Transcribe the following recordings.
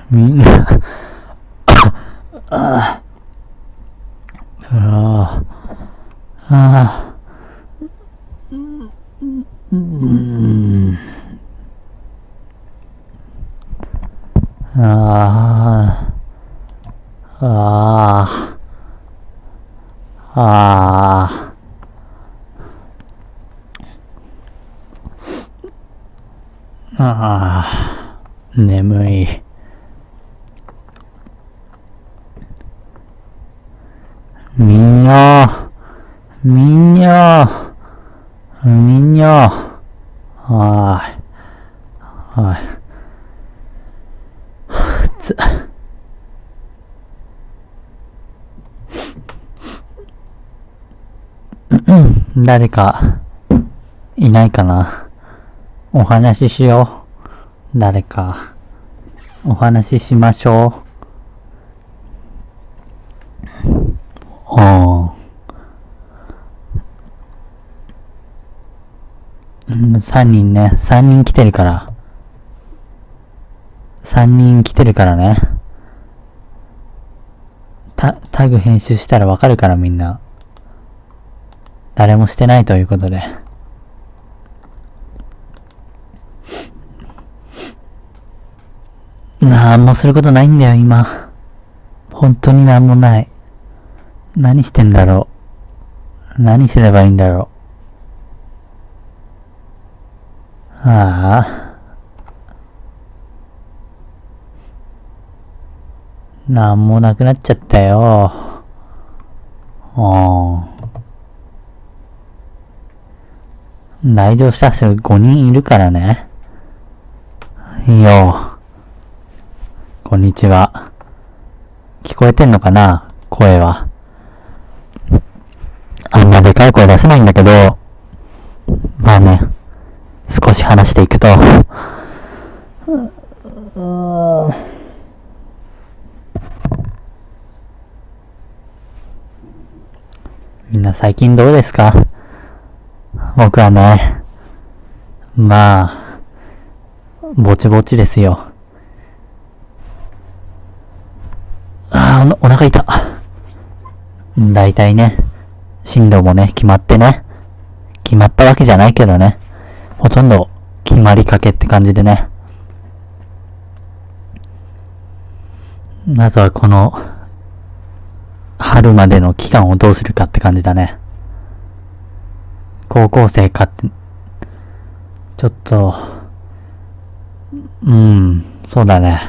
みんなあああああああ眠い。みんな、みんな、みんな、はい、はい、誰か、いないかな。お話ししよう。誰か、お話ししましょう。3人ね、3人来てるから。3人来てるからね。タグ編集したらわかるからみんな。誰もしてないということで。なんもすることないんだよ、今。本当になんもない。何してんだろう。何すればいいんだろう。なんもなくなっちゃったよ。来場者数5人いるからね。いいよ。こんにちは。聞こえてんのかな、声は。あんまでかい声出せないんだけど、まあね、少し話していくと、みんな最近どうですか？僕はね、まあ、ぼちぼちですよ。お腹痛。だいたいね、進路もね、決まってね、決まったわけじゃないけどね、ほとんど決まりかけって感じでね。あとはこの、春までの期間をどうするかって感じだね。高校生かって、ちょっと、そうだね。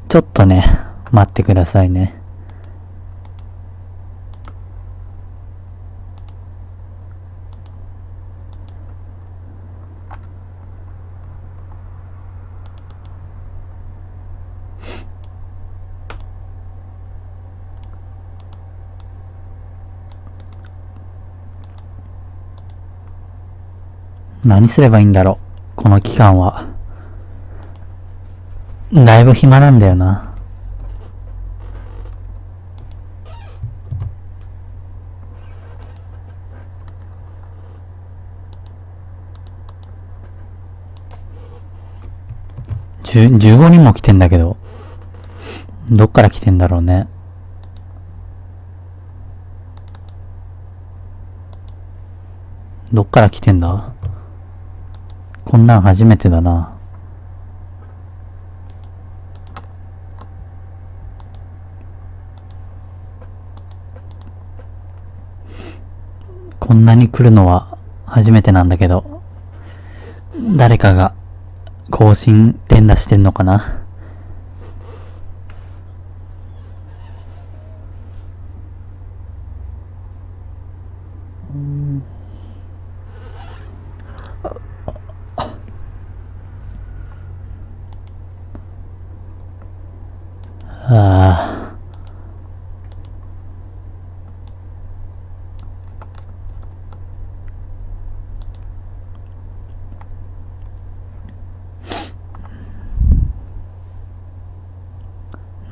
ちょっとね、待ってくださいね。何すればいいんだろう、この期間は。だいぶ暇なんだよな。15人も来てんだけど、どっから来てんだろうね。どっから来てんだ？こんなん初めてだな。こんなに来るのは初めてなんだけど、誰かが更新連打してるのかな。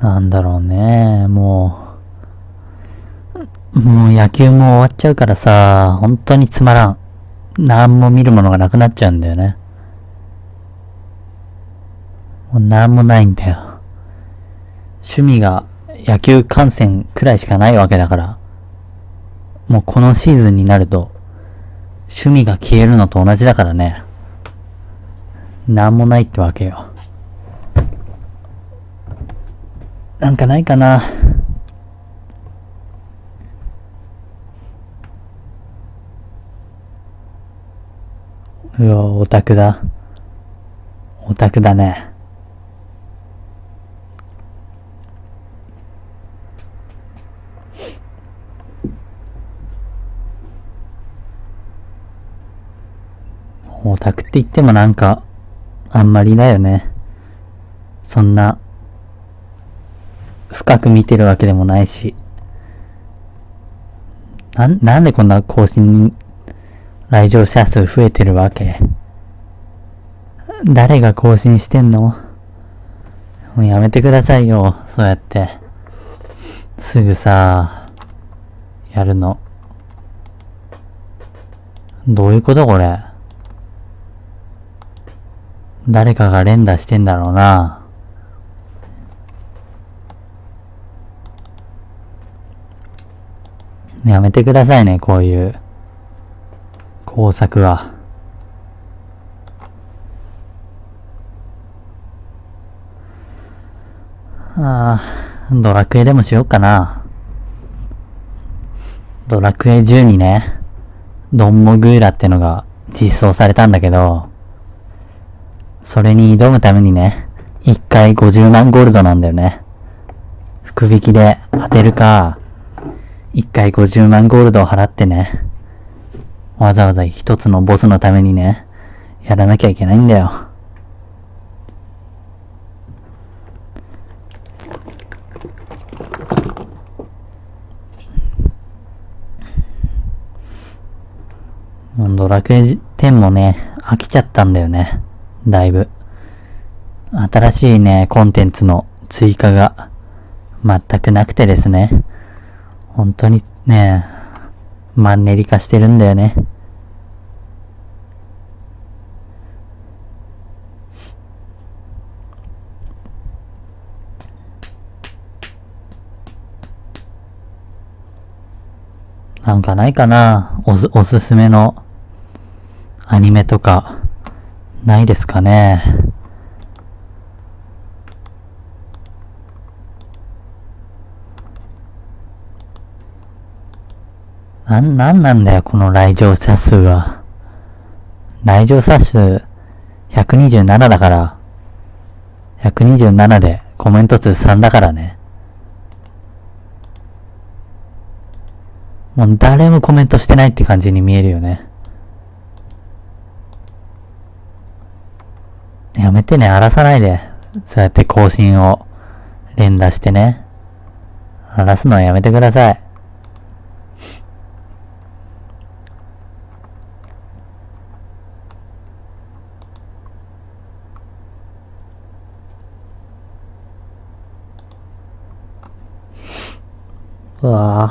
あなんだろうね、もう野球も終わっちゃうからさ、本当につまらん。なんも見るものがなくなっちゃうんだよね。もうなんもないんだよ。趣味が野球観戦くらいしかないわけだから、もうこのシーズンになると、趣味が消えるのと同じだからね。なんもないってわけよ。なんかないかな。うわ、オタクだ。オタクだね。オタクって言ってもなんか、あんまりだよね。そんな、深く見てるわけでもないし。なんでこんな更新、来場者数増えてるわけ？誰が更新してんの？もうやめてくださいよ、そうやって。すぐさ、やるの。どういうことこれ？誰かが連打してんだろうな。やめてくださいね、こういう工作は。ドラクエでもしようかな。ドラクエ10にね、ドンモグーラってのが実装されたんだけど、それに挑むためにね、1回50万ゴールドなんだよね。福引きで当てるか、1回50万ゴールドを払ってね、わざわざ一つのボスのためにね、やらなきゃいけないんだよ。ドラクエ10もね、飽きちゃったんだよね。だいぶ。新しいね、コンテンツの追加が全くなくてですね。本当にね、マンネリ化してるんだよね。なんかないかな？おすすめのアニメとか、ないですかね？なんなんだよ、この来場者数は。来場者数127だから、127でコメント数3だからね。もう誰もコメントしてないって感じに見えるよね。やめてね、荒らさないで。そうやって更新を連打してね。荒らすのはやめてください。うわ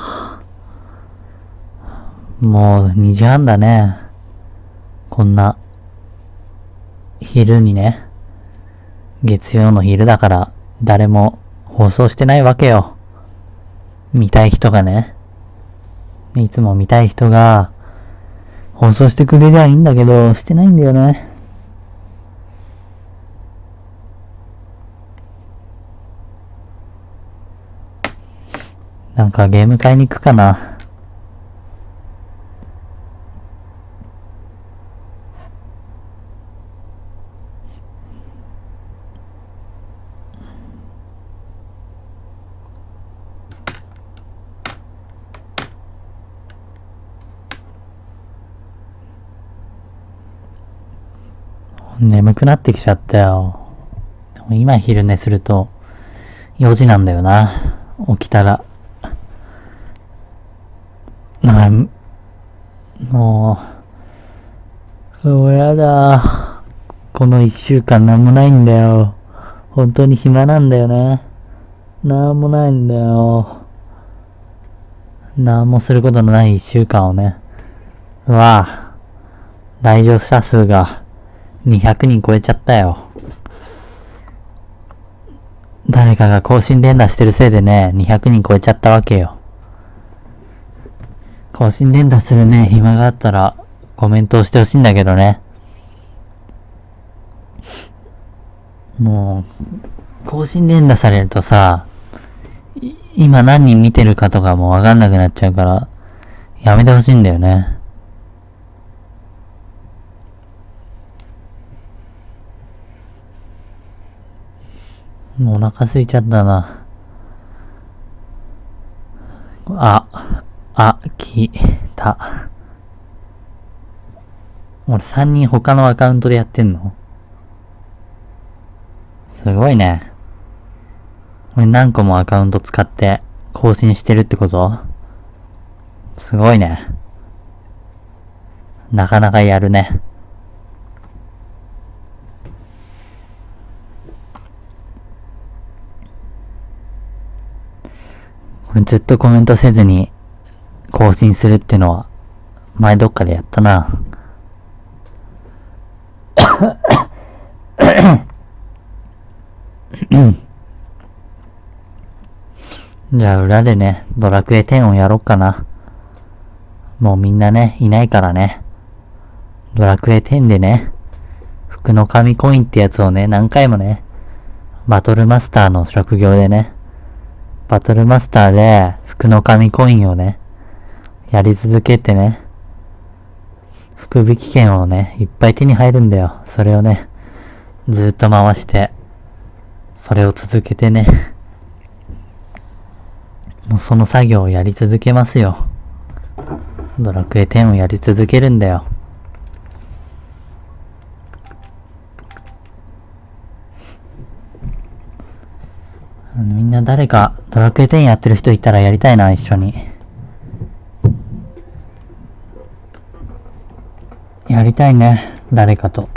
ぁ。もう2時半だね。こんな、昼にね。月曜の昼だから、誰も放送してないわけよ。見たい人がね。いつも見たい人が、放送してくれりゃいいんだけど、してないんだよね。なんかゲーム買いに行くかな。眠くなってきちゃったよ。でも今昼寝すると4時なんだよな。起きたら。もうやだ。この1週間なんもないんだよ。本当に暇なんだよね。なんもないんだよ。なんもすることのない一週間をね。うわぁ、来場者数が200人超えちゃったよ。誰かが更新連打してるせいでね、200人超えちゃったわけよ。更新連打するね、暇があったらコメントをしてほしいんだけどね。もう、更新連打されるとさ、今何人見てるかとかもわかんなくなっちゃうから、やめてほしいんだよね。もうお腹空いちゃったな。来た。俺3人他のアカウントでやってんの？すごいね。俺何個もアカウント使って更新してるってこと？すごいね。なかなかやるね。俺ずっとコメントせずに更新するってのは前どっかでやったな。じゃあ裏でね、ドラクエ10をやろっかな。もうみんなね、いないからね。ドラクエ10でね、服の神コインってやつをね、何回もね、バトルマスターの職業でね、バトルマスターで服の神コインをね、やり続けてね、福引券をね、いっぱい手に入るんだよ。それをね、ずっと回して、それを続けてね、もうその作業をやり続けますよ。ドラクエ10をやり続けるんだよ。みんな誰かドラクエ10やってる人いたらやりたいな、一緒に。やりたいね、誰かと。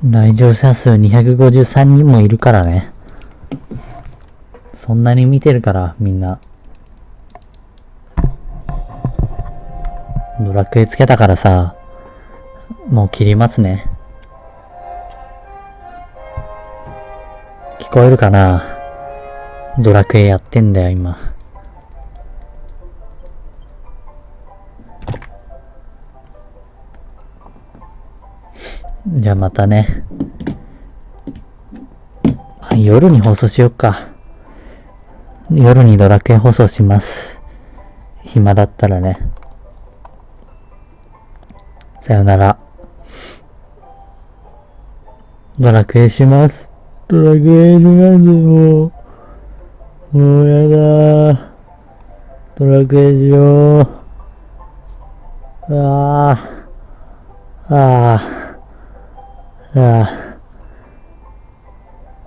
来場者数253人もいるからね。そんなに見てるからみんな。ドラクエつけたからさ、もう切りますね。聞こえるかな？ドラクエやってんだよ今。じゃあまたね。夜に放送しよっか。夜にドラクエ放送します。暇だったらね。さよなら。ドラクエします。ドラクエします。もうやだー。ドラクエしよう。ああ。